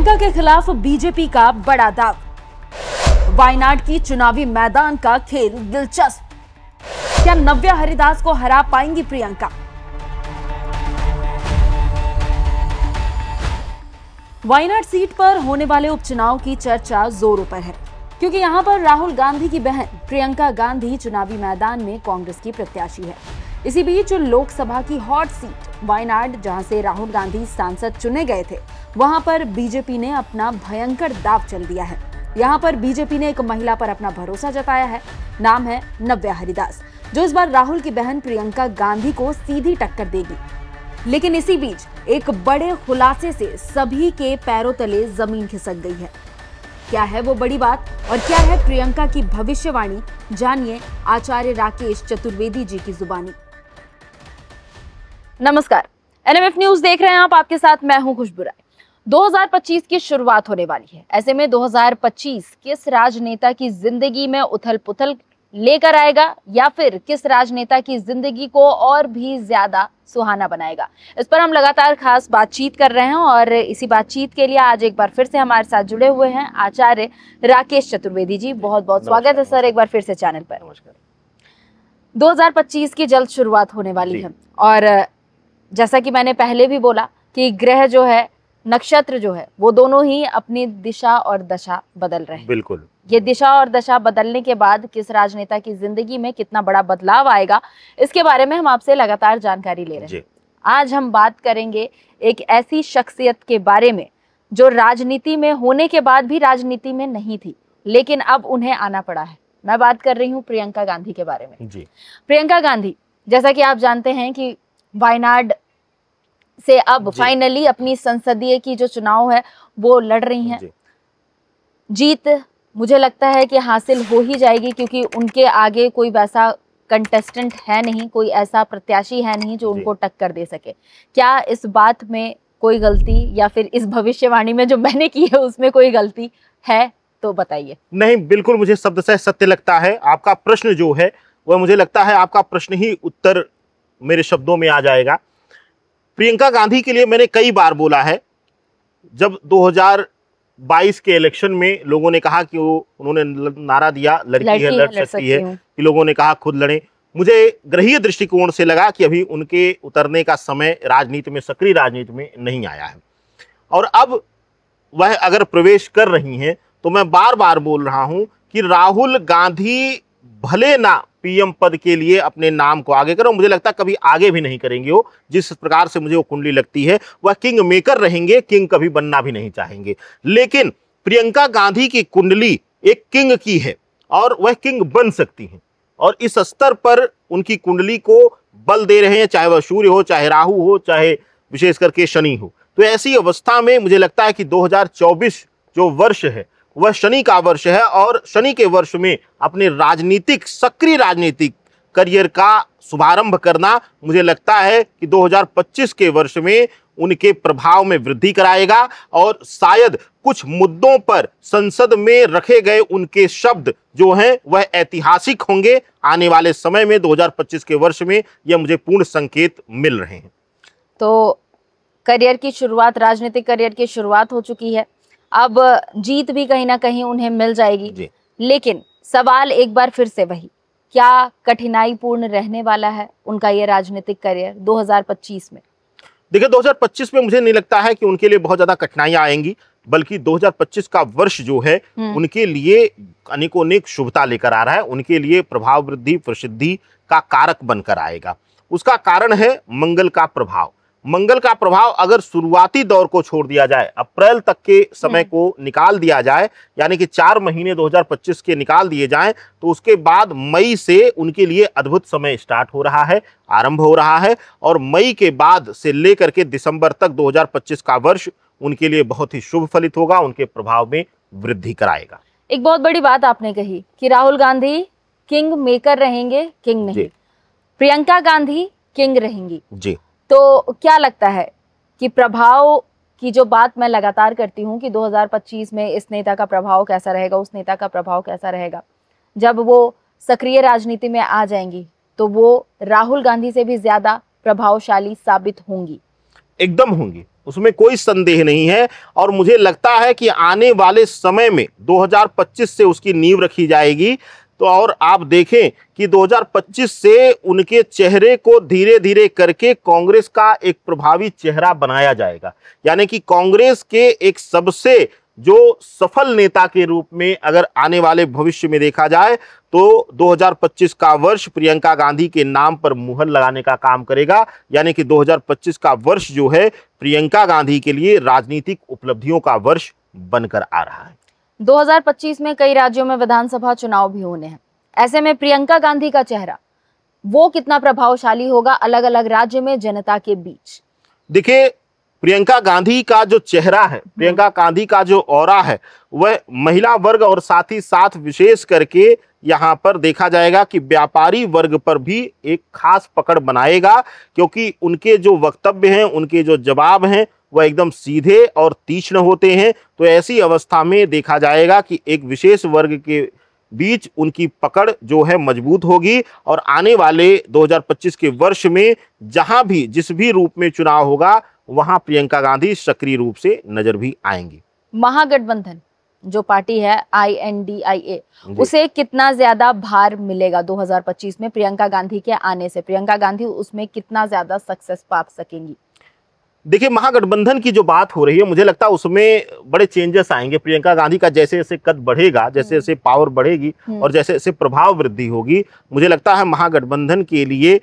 प्रियंका के खिलाफ बीजेपी का बड़ा दाव। वायनाड की चुनावी मैदान का खेल दिलचस्प। क्या नव्या हरिदास को हरा पाएंगी प्रियंका? वायनाड सीट पर होने वाले उपचुनाव की चर्चा जोरों पर है, क्योंकि यहां पर राहुल गांधी की बहन प्रियंका गांधी चुनावी मैदान में कांग्रेस की प्रत्याशी है। इसी बीच लोकसभा की हॉट सीट वायनाड, जहां से राहुल गांधी सांसद चुने गए थे, वहां पर बीजेपी ने अपना भयंकर दांव चल दिया है। यहां पर बीजेपी ने एक महिला पर अपना भरोसा जताया है। नाम है नव्या हरिदास, जो इस बार राहुल की बहन प्रियंका गांधी को सीधी टक्कर देगी। लेकिन इसी बीच एक बड़े खुलासे से सभी के पैरों तले जमीन खिसक गई है। क्या है वो बड़ी बात और क्या है प्रियंका की भविष्यवाणी? जानिए आचार्य राकेश चतुर्वेदी जी की जुबानी। नमस्कार, एनएमएफ न्यूज देख रहे हैं आप। आपके साथ मैं हूं खुशबू राय। 2025 की शुरुआत होने वाली है। ऐसे में 2025 किस राजनेता की जिंदगी में उथल पुथल लेकर आएगा या फिर किस राजनेता की जिंदगी को और भी ज्यादा सुहाना बनाएगा, इस पर हम लगातार खास बातचीत कर रहे हैं। और इसी बातचीत के लिए आज एक बार फिर से हमारे साथ जुड़े हुए हैं आचार्य राकेश चतुर्वेदी जी। बहुत बहुत स्वागत है सर एक बार फिर से चैनल पर। नमस्कार। 2025 की जल्द शुरुआत होने वाली है और जैसा कि मैंने पहले भी बोला कि ग्रह जो है, नक्षत्र जो है, वो दोनों ही अपनी दिशा और दशा बदल रहे हैं। बिल्कुल। ये दिशा और दशा बदलने के बाद किस राजनेता की जिंदगी में कितना बड़ा बदलाव आएगा, इसके बारे में हम आपसे लगातार जानकारी ले रहे हैं। आज हम बात करेंगे एक ऐसी शख्सियत के बारे में जो राजनीति में होने के बाद भी राजनीति में नहीं थी, लेकिन अब उन्हें आना पड़ा है। मैं बात कर रही हूँ प्रियंका गांधी के बारे में। जी। प्रियंका गांधी, जैसा कि आप जानते हैं कि वायनाड से अब फाइनली अपनी संसदीय की जो चुनाव है वो लड़ रही हैं। जीत मुझे लगता है कि हासिल हो ही जाएगी, क्योंकि उनके आगे कोई वैसा कंटेस्टेंट है नहीं, कोई ऐसा प्रत्याशी है नहीं जो उनको टक्कर दे सके। क्या इस बात में कोई गलती या फिर इस भविष्यवाणी में जो मैंने की है उसमें कोई गलती है तो बताइए। नहीं, बिल्कुल मुझे शब्द से सत्य लगता है। आपका प्रश्न जो है वह मुझे लगता है आपका प्रश्न ही उत्तर मेरे शब्दों में आ जाएगा। प्रियंका गांधी के लिए मैंने कई बार बोला है, जब 2022 के इलेक्शन में लोगों ने कहा कि उन्होंने नारा दिया लड़की है लड़ सकती है, कि लोगों ने कहा खुद लड़े। मुझे ग्रहीय दृष्टिकोण से लगा कि अभी उनके उतरने का समय राजनीति में, सक्रिय राजनीति में नहीं आया है। और अब वह अगर प्रवेश कर रही हैं तो मैं बार बार बोल रहा हूं कि राहुल गांधी भले ना पीएम पद के लिए अपने नाम को आगे करो, मुझे लगता है कभी आगे भी नहीं करेंगे वो। जिस प्रकार से मुझे वो कुंडली लगती है, वह किंग मेकर रहेंगे, किंग कभी बनना भी नहीं चाहेंगे। लेकिन प्रियंका गांधी की कुंडली एक किंग की है और वह किंग बन सकती हैं, और इस स्तर पर उनकी कुंडली को बल दे रहे हैं, चाहे वह सूर्य हो, चाहे राहु हो, चाहे विशेष करके शनि हो। तो ऐसी अवस्था में मुझे लगता है कि 2024 जो वर्ष है वह शनि का वर्ष है, और शनि के वर्ष में अपने राजनीतिक, सक्रिय राजनीतिक करियर का शुभारंभ करना मुझे लगता है कि 2025 के वर्ष में उनके प्रभाव में वृद्धि कराएगा। और शायद कुछ मुद्दों पर संसद में रखे गए उनके शब्द जो हैं वह ऐतिहासिक होंगे। आने वाले समय में 2025 के वर्ष में यह मुझे पूर्ण संकेत मिल रहे हैं। तो करियर की शुरुआत, राजनीतिक करियर की शुरुआत हो चुकी है, अब जीत भी कहीं ना कहीं उन्हें मिल जाएगी। लेकिन सवाल एक बार फिर से वही, क्या कठिनाई पूर्ण रहने वाला है उनका ये राजनीतिक करियर 2025 में? देखिए, 2025 में मुझे नहीं लगता है कि उनके लिए बहुत ज्यादा कठिनाइयां आएंगी, बल्कि 2025 का वर्ष जो है उनके लिए अनेकोनेक शुभता लेकर आ रहा है। उनके लिए प्रभाव वृद्धि, प्रसिद्धि का कारक बनकर आएगा। उसका कारण है मंगल का प्रभाव। मंगल का प्रभाव अगर शुरुआती दौर को छोड़ दिया जाए, अप्रैल तक के समय को निकाल दिया जाए, यानी कि 4 महीने 2025 के निकाल दिए जाएं, तो उसके बाद मई से उनके लिए अद्भुत समय स्टार्ट हो रहा है, आरंभ हो रहा है। और मई के बाद से लेकर के दिसंबर तक 2025 का वर्ष उनके लिए बहुत ही शुभ फलित होगा, उनके प्रभाव में वृद्धि कराएगा। एक बहुत बड़ी बात आपने कही कि राहुल गांधी किंग मेकर रहेंगे, किंग नहीं। प्रियंका गांधी किंग रहेंगी जी। तो क्या लगता है कि प्रभाव की जो बात मैं लगातार करती हूँ कि 2025 में इस नेता का प्रभाव कैसा रहेगा, उस नेता का प्रभाव कैसा रहेगा, जब वो सक्रिय राजनीति में आ जाएंगी तो वो राहुल गांधी से भी ज्यादा प्रभावशाली साबित होंगी? एकदम होंगी। उसमें कोई संदेह नहीं है। और मुझे लगता है कि आने वाले समय में 2025 से उसकी नींव रखी जाएगी। तो और आप देखें कि 2025 से उनके चेहरे को धीरे धीरे करके कांग्रेस का एक प्रभावी चेहरा बनाया जाएगा। यानी कि कांग्रेस के एक सबसे जो सफल नेता के रूप में अगर आने वाले भविष्य में देखा जाए तो 2025 का वर्ष प्रियंका गांधी के नाम पर मुहर लगाने का काम करेगा। यानी कि 2025 का वर्ष जो है प्रियंका गांधी के लिए राजनीतिक उपलब्धियों का वर्ष बनकर आ रहा है। 2025 में कई राज्यों में विधानसभा चुनाव भी होने हैं। ऐसे में प्रियंका गांधी का चेहरा वो कितना प्रभावशाली होगा अलग अलग राज्य में जनता के बीच? देखिए, प्रियंका गांधी का जो चेहरा है, प्रियंका गांधी का जो ऑरा है, वह महिला वर्ग और साथ ही साथ विशेष करके यहाँ पर देखा जाएगा कि व्यापारी वर्ग पर भी एक खास पकड़ बनाएगा, क्योंकि उनके जो वक्तव्य हैं, उनके जो जवाब हैं वह एकदम सीधे और तीक्ष्ण होते हैं। तो ऐसी अवस्था में देखा जाएगा कि एक विशेष वर्ग के बीच उनकी पकड़ जो है मजबूत होगी। और आने वाले 2025 के वर्ष में जहां भी जिस भी रूप में चुनाव होगा वहां प्रियंका गांधी सक्रिय रूप से नजर भी आएंगी। महागठबंधन जो पार्टी है INDIA, उसे कितना ज्यादा भार मिलेगा 2025 में प्रियंका गांधी के आने से? प्रियंका गांधी उसमें कितना ज्यादा सक्सेस पा सकेंगी? देखिए, महागठबंधन की जो बात हो रही है, मुझे लगता है उसमें बड़े चेंजेस आएंगे। प्रियंका गांधी का जैसे जैसे कद बढ़ेगा, जैसे जैसे पावर बढ़ेगी और जैसे जैसे प्रभाव वृद्धि होगी, मुझे लगता है महागठबंधन के लिए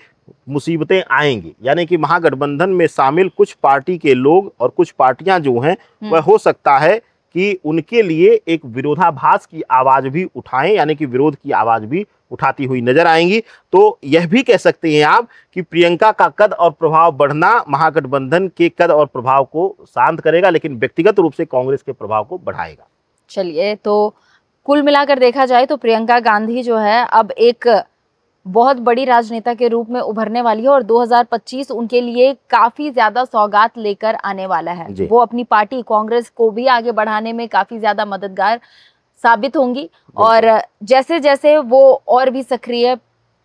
मुसीबतें आएंगी। यानी कि महागठबंधन में शामिल कुछ पार्टी के लोग और कुछ पार्टियां जो हैं वह हो सकता है कि उनके लिए एक विरोधाभास की आवाज भी उठाएं, यानी कि विरोध की आवाज भी उठाती हुई नजर आएंगी। तो यह भी कह सकते हैं आप कि प्रियंका का कद और प्रभाव बढ़ना महागठबंधन के कद और प्रभाव को शांत करेगा, लेकिन व्यक्तिगत रूप से कांग्रेस के प्रभाव को बढ़ाएगा। चलिए, तो कुल मिलाकर देखा जाए तो प्रियंका गांधी जो है अब एक बहुत बड़ी राजनेता के रूप में उभरने वाली है और 2025 उनके लिए काफी ज्यादा सौगात लेकर आने वाला है। वो अपनी पार्टी कांग्रेस को भी आगे बढ़ाने में काफी ज्यादा मददगार साबित होंगी और जैसे जैसे वो और भी सक्रिय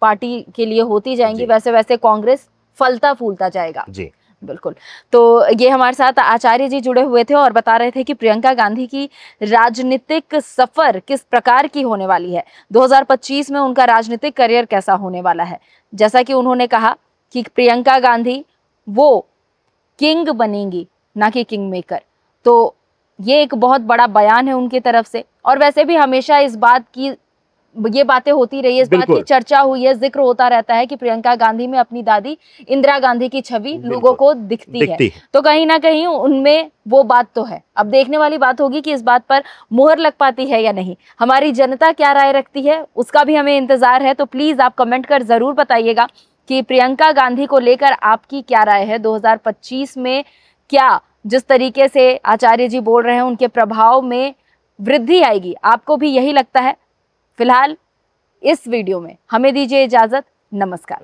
पार्टी के लिए होती जाएंगी वैसे वैसे कांग्रेस फलता फूलता जाएगा। जी बिल्कुल। तो ये हमारे साथ आचार्य जी जुड़े हुए थे और बता रहे थे कि प्रियंका गांधी की राजनीतिक सफर किस प्रकार की होने वाली है, 2025 में उनका राजनीतिक करियर कैसा होने वाला है। जैसा कि उन्होंने कहा कि प्रियंका गांधी वो किंग बनेंगी, ना कि किंग मेकर। तो ये एक बहुत बड़ा बयान है उनकी तरफ से। और वैसे भी हमेशा इस बात की ये बातें होती रही है, इस बात की चर्चा हुई है, जिक्र होता रहता है कि प्रियंका गांधी में अपनी दादी इंदिरा गांधी की छवि लोगों को दिखती है। तो कहीं ना कहीं उनमें वो बात तो है। अब देखने वाली बात होगी कि इस बात पर मुहर लग पाती है या नहीं। हमारी जनता क्या राय रखती है उसका भी हमें इंतजार है। तो प्लीज आप कमेंट कर जरूर बताइएगा कि प्रियंका गांधी को लेकर आपकी क्या राय है। 2025 में क्या जिस तरीके से आचार्य जी बोल रहे हैं उनके प्रभाव में वृद्धि आएगी, आपको भी यही लगता है? फिलहाल इस वीडियो में हमें दीजिए इजाजत। नमस्कार।